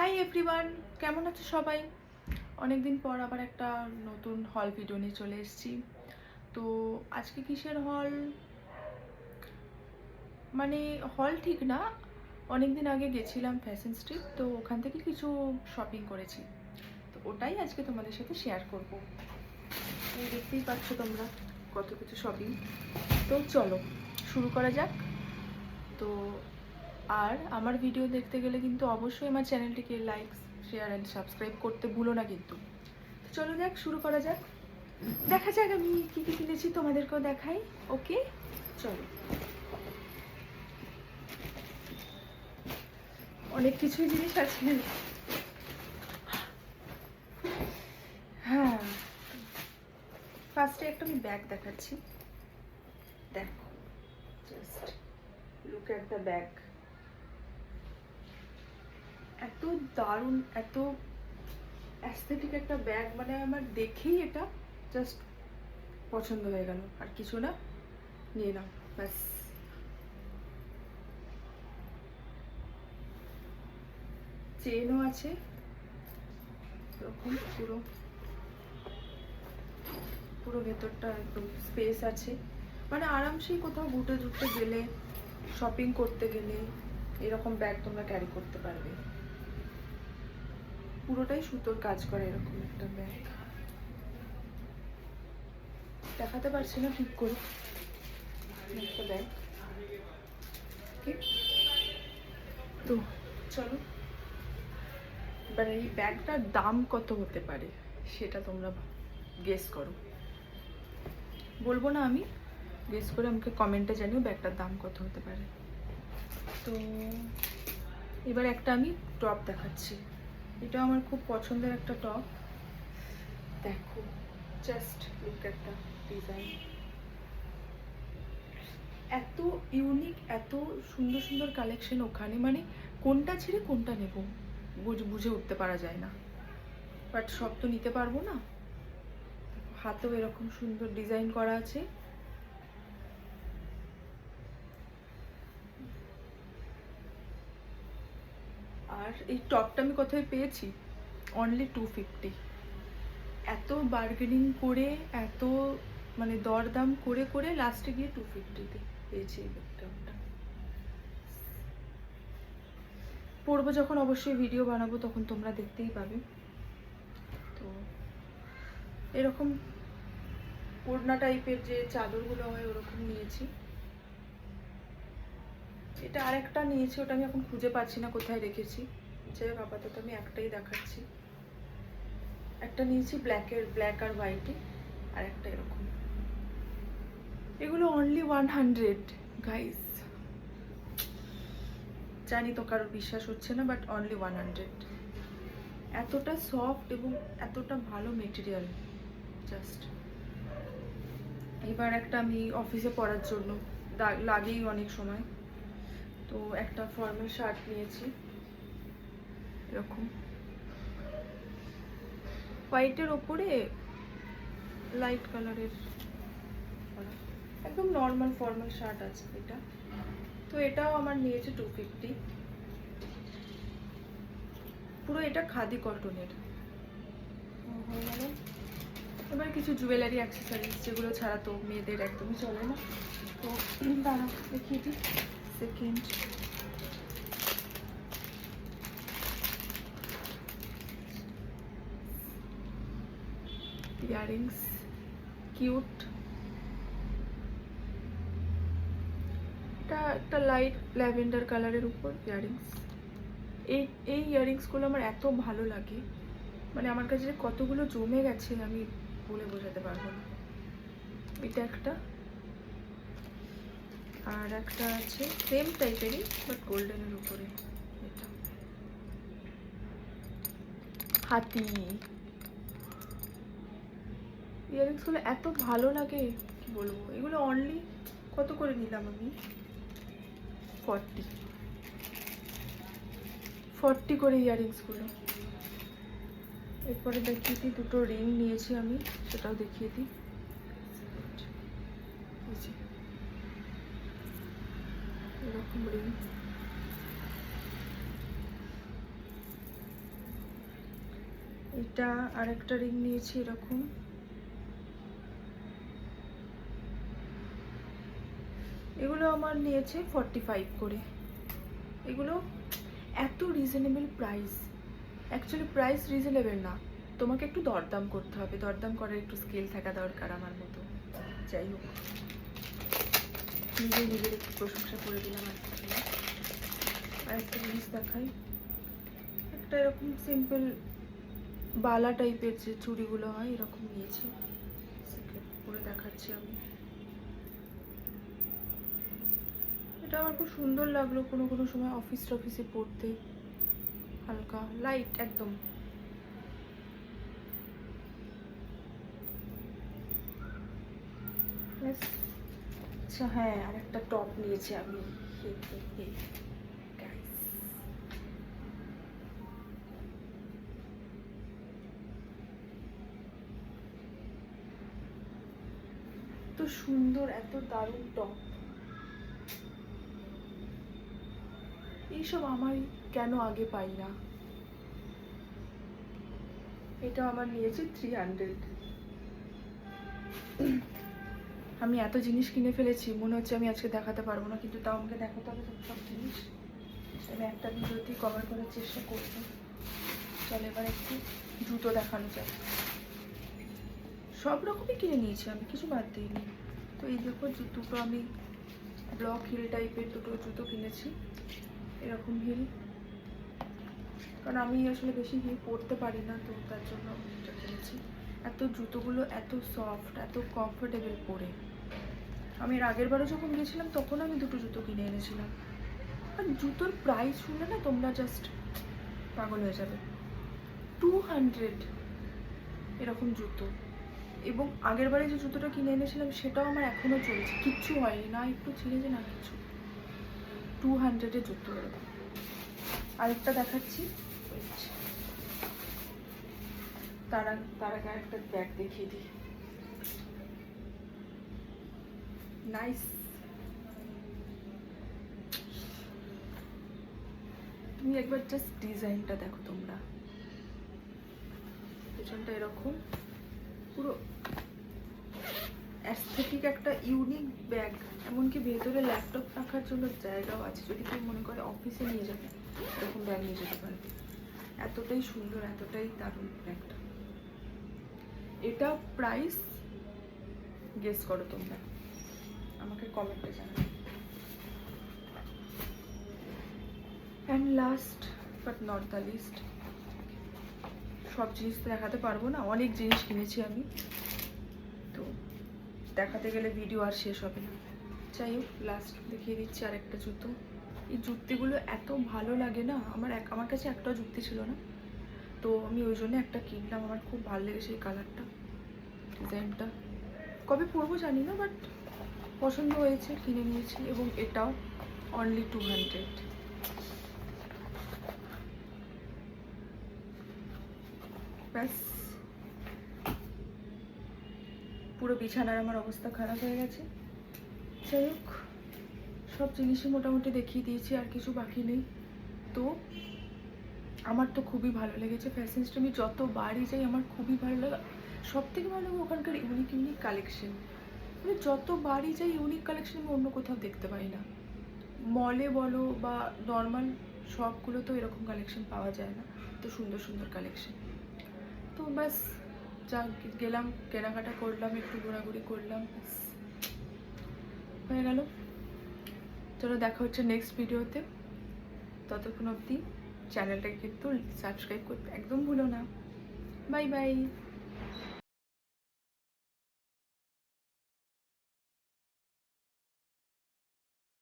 Hi everyone, কেমন আছো সবাই? অনেকদিন পর আবার একটা নতুন হল ভিডিও নিয়ে চলে এসেছি। তো আজকে কিসের হল, মানে হল ঠিক না, অনেকদিন আগে গেছিলাম ফ্যাশন স্ট্রিট, তো ওখান থেকে কিছু শপিং করেছি। তো ওটাই আজকে তোমাদের সাথে শেয়ার করব। এই দেখতেই পাচ্ছ তোমরা কত কিছু শপিং। তো চলো শুরু করা যাক। তো আর আমার ভিডিও দেখতে গেলে কিন্তু অবশ্যই আমার চ্যানেলটিকে লাইক, শেয়ার অ্যান্ড সাবস্ক্রাইব করতে ভুলো না কিন্তু। তো চলো যাক, শুরু করা যাক। দেখা যাক আমি কী কী কিনেছি, তোমাদেরকেও দেখাই। ওকে চলো। অনেক কিছুই জিনিস আছে। হ্যাঁ, ফার্স্টে একটা আমি ব্যাগ দেখাচ্ছি। দেখো, just look at the bag. এত দারুণ, এত অ্যাস্থেটিক একটা ব্যাগ, মানে আমার দেখেই এটা জাস্ট পছন্দ হয়ে গেল। আর কিছু না, নিয়ে নাও ব্যাস। চেনও আছে এরকম, পুরো পুরো ভেতরটা একদম স্পেস আছে, মানে আরামসেই কোথাও ঘুরতে ঘুরতে গেলে, শপিং করতে গেলে এরকম ব্যাগ তোমরা ক্যারি করতে পারবে। পুরোটাই সুতোর কাজ করে এরকম একটা ব্যাগ। দেখাতে পারছি না ঠিক করে, একটা ব্যাগ। ওকে, তো চলো এবার এই ব্যাগটার দাম কত হতে পারে সেটা তোমরা গেস করো। বলবো না আমি, গেস করে আমাকে কমেন্টে জানিও ব্যাগটার দাম কত হতে পারে। তো এবার একটা আমি টপ দেখাচ্ছি। এটা আমার খুব পছন্দের একটা টপ। দেখো, just look at the design. এত ইউনিক, এত সুন্দর সুন্দর কালেকশন ওখানে, মানে কোনটা ছেড়ে কোনটা নেব বুঝে উঠতে পারা যায় না। বাট সব তো নিতে পারবো না। হাতেও এরকম সুন্দর ডিজাইন করা আছে। আর এই টপটা আমি কোথায় পেয়েছি, অনলি 250। এত বার্গেনিং করে, এত মানে দরদাম করে করে লাস্টে গিয়ে 250-তে পেয়েছি এই টপটা। পরবো যখন অবশ্যই ভিডিও বানাবো, তখন তোমরা দেখতেই পাবে। তো এরকম ওড়না টাইপের যে চাদরগুলো হয় ওরকম নিয়েছি। এটা আরেকটা নিয়েছি, ওটা আমি এখন খুঁজে পাচ্ছি না কোথায় রেখেছি। যাই হোক, আপাতত আমি একটাই দেখাচ্ছি। একটা নিয়েছি ব্ল্যাক আর হোয়াইটে, আর একটা এরকম। এগুলো অনলি 100 গাইস। জানি তো কারোর বিশ্বাস হচ্ছে না, বাট অনলি 100। এতটা সফট এবং এতটা ভালো মেটেরিয়াল, জাস্ট। এবার একটা আমি অফিসে পরার জন্য লাগেই অনেক সময়, তো একটা ফর্মাল শার্ট নিয়েছি এরকম হোয়াইটের ওপরে লাইট কালারের, একদম নর্মাল ফর্মাল শার্ট আছে এটা। তো এটাও আমার নিয়েছে 250। পুরো এটা খাদি কটনের হয়ে গেল। এবার কিছু জুয়েলারি অ্যাক্সেসরিজ, যেগুলো ছাড়া তো মেয়েদের একদমই চলে না। তো দাঁড়া দেখিয়ে দিই। Second, earrings, cute. এটা একটা লাইট ল্যাভেন্ডার কালারের উপর ইয়াররিংস। এই এই ইয়াররিংসগুলো আমার এত ভালো লাগে, মানে আমার কাছে কতগুলো জমে গেছে আমি বলে বোঝাতে পারবো না। এটা একটা, আর একটা আছে সেম টাইপেরই বাট গোল্ডেনের উপরে। এটা হাতি। ইয়াররিংসগুলো এত ভালো লাগে কি বলবো। এগুলো অনলি কত করে নিলাম আমি, 40 করে ইয়াররিংসগুলো। এরপরে দেখিয়ে দিই, দুটো রিং নিয়েছি আমি, সেটাও দেখিয়ে দিই। এরকম রিং, এটা আরেকটা রিং নিয়েছি এরকম, এগুলো আমার নিয়েছে 45 করে। এগুলো এত reasonable price, actually price reasonable না, তোমাকে একটু দরদাম করতে হবে, দরদাম করার একটু স্কিল থাকা দরকার আমার মতো। যাই হোক, নিজের একটু প্রশংসা করে দিলাম আর কিছু না। আর একটা জিনিস দেখাই, একটা এরকম সিম্পল বালা টাইপের যে চুড়িগুলো হয় এরকম নিয়েছি, পরে দেখাচ্ছি আমি। এটা আমার খুব সুন্দর লাগলো কোনো কোনো সময় অফিসে পরতে, হালকা লাইট একদম। আচ্ছা হ্যাঁ, আর একটা টপ নিয়েছি আমি, এত সুন্দর, এত দারুণ টপ। এইসব আমার কেন আগে পাই না। এটা আমার নিয়েছে 300। আমি এত জিনিস কিনে ফেলেছি, মনে হচ্ছে আমি আজকে দেখাতে পারবো না, কিন্তু তাও আমাকে দেখাতে হবে সব জিনিস। আমি একটা ভিডিওতেই কভার করার চেষ্টা করবো। চল এবার একটু জুতো দেখানো যায়। সব রকমই কিনে নিয়েছি আমি, কিছু বাদ দিইনি। তো এই দেখো দুটো আমি ব্লক হিল টাইপের দুটো জুতো কিনেছি, এরকম হিল, কারণ আমি আসলে বেশি হিল পরতে পারি না, তো তার জন্য এটা কিনেছি। এত জুতোগুলো এত সফট, এত কমফোর্টেবল পরে। আমি এর আগের বারও যখন গিয়েছিলাম তখন আমি দুটো জুতো কিনে এনেছিলাম। আর জুতোর প্রাইস শুনলে না তোমরা জাস্ট পাগল হয়ে যাবে। 200 এরকম জুতো। এবং আগের বারে যে জুতোটা কিনে এনেছিলাম সেটাও আমার এখনও চলছে, কিচ্ছু হয়নি, না একটু ছিঁড়েছে না কিছু। 200-এর জুতো এরকম। আরেকটা দেখাচ্ছি, তার আগে একটা ব্যাগ দেখিয়ে দিই। নাইস, তুমি একবার জাস্ট ডিজাইনটা দেখো তোমরা। পেছনটা এরকম পুরো অ্যাস্থেটিক একটা ইউনিক ব্যাগ, এমনকি ভেতরে ল্যাপটপ রাখার জন্য জায়গাও আছে, যদি কেউ মনে করে অফিসে নিয়ে যাবে এরকম ব্যাগ নিয়ে যেতে পারবে। এতটাই সুন্দর, এতটাই দারুণ ব্যাগটা। এটা প্রাইস গেস করো তোমরা, আমাকে কমেন্টে জানাবে। And last but not the least, সব জিনিস তো দেখাতে পারবো না, অনেক জিনিস কিনেছি আমি, তো দেখাতে গেলে ভিডিও আর শেষ হবে না। যাই হোক, লাস্ট দেখিয়ে দিচ্ছি আরেকটা জুতো। এই জুতিগুলো এত ভালো লাগে না, আমার কাছে একটাও জুতি ছিল না, তো আমি ওই জন্য একটা কিনলাম। আমার খুব ভালো লেগেছে এই কালারটা, ডিজাইনটা। কবে পরবো জানি না, বাট পছন্দ হয়েছে, কিনে নিয়েছি। এবং এটাও অনলি 200। ব্যাস, পুরো বিছানার আমার অবস্থা খারাপ হয়ে গেছে। যাই হোক, সব জিনিসই মোটামুটি দেখিয়ে দিয়েছি, আর কিছু বাকি নেই। তো আমার তো খুবই ভালো লেগেছে ফ্যাশন স্ট্রিট, আমি যতবারই যাই আমার খুবই ভালো লাগে। সব থেকে ভালো লাগে ওখানকার ইউনিক কালেকশন, মানে যতবারই যাই ইউনিক কালেকশন আমি অন্য কোথাও দেখতে পাই না। মলে বলো বা নর্মাল শপগুলো তো এরকম কালেকশন পাওয়া যায় না, তো সুন্দর সুন্দর কালেকশন। তো ব্যাস, যা গেলাম, কেনাকাটা করলাম, একটু ঘোরাঘুরি করলাম, ব্যাস হয়ে গেল। চলো দেখা হচ্ছে নেক্সট ভিডিওতে, ততক্ষণ অবধি চ্যানেলটাকে কিন্তু সাবস্ক্রাইব করতে একদম ভুলো না। Bye bye.